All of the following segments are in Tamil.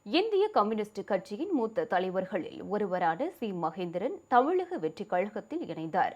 இந்திய கம்யூனிஸ்ட் கட்சியின் மூத்த தலைவர்களில் ஒருவரான சி மகேந்திரன் தமிழக வெற்றிக் கழகத்தில் இணைந்தார்.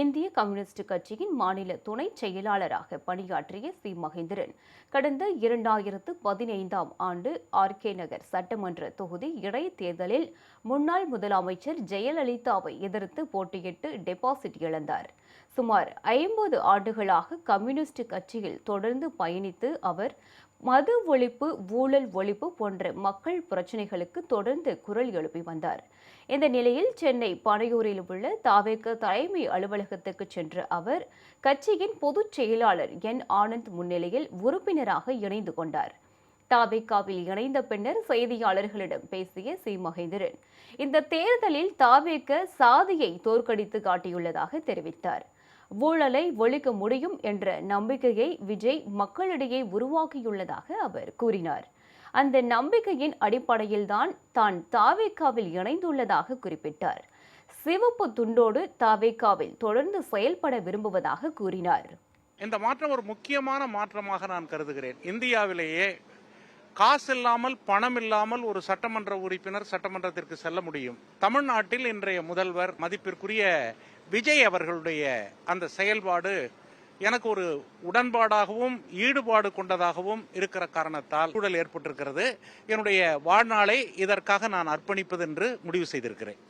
இந்திய கம்யூனிஸ்ட் கட்சியின் மாநில துணை செயலாளராக பணியாற்றிய சி மகேந்திரன் கடந்த 2015ஆம் ஆண்டு ஆர்.கே. நகர் சட்டமன்ற தொகுதி இடைத்தேர்தலில் முன்னாள் முதலமைச்சர் ஜெயலலிதாவை எதிர்த்து போட்டியிட்டு டெபாசிட் இழந்தார். சுமார் 50 ஆண்டுகளாக கம்யூனிஸ்ட் கட்சியில் தொடர்ந்து பயணித்து அவர் மது ஒழிப்பு, ஊழல் ஒழிப்பு போன்ற மக்கள் பிரச்சினைகளுக்கு தொடர்ந்து குரல் எழுப்பி வந்தார். இந்த நிலையில் சென்னை பனையூரில் உள்ள தவேக தலைமை அலுவலகத்துக்கு சென்ற அவர் கட்சியின் பொதுச் செயலாளர் என். ஆனந்த் முன்னிலையில் உறுப்பினராக இணைந்து கொண்டார். தவேகாவில் இணைந்த பின்னர் செய்தியாளர்களிடம் பேசிய சி மகேந்திரன் இந்த தேர்தலில் தவேக சாதியை தோற்கடித்து காட்டியுள்ளதாக தெரிவித்தார். ஊழலை ஒழிக்க முடியும் என்ற நம்பிக்கையை விஜய் மக்களிடையே உருவாக்கியுள்ளதாக அவர் கூறினார். அந்த நம்பிக்கையின் அடிப்படையில்தான் தான் தவேகாவில் இணைந்துள்ளதாக குறிப்பிட்டார். சிவப்பு துண்டோடு தவேகாவில் தொடர்ந்து செயல்பட விரும்புவதாக கூறினார். இந்த மாற்றம் ஒரு முக்கியமான மாற்றமாக நான் கருதுகிறேன். இந்தியாவிலேயே காசு இல்லாமல், பணம் இல்லாமல் ஒரு சட்டமன்ற உறுப்பினர் சட்டமன்றத்திற்கு செல்ல முடியும். தமிழ்நாட்டில் இன்றைய முதல்வர் மதிப்பிற்குரிய விஜய் அவர்களுடைய அந்த செயல்பாடு எனக்கு ஒரு உடன்பாடாகவும் ஈடுபாடு கொண்டதாகவும் இருக்கிற காரணத்தால் சூழல் ஏற்பட்டிருக்கிறது. என்னுடைய வாழ்நாளை இதற்காக நான் அர்ப்பணிப்பது என்று முடிவு செய்திருக்கிறேன்.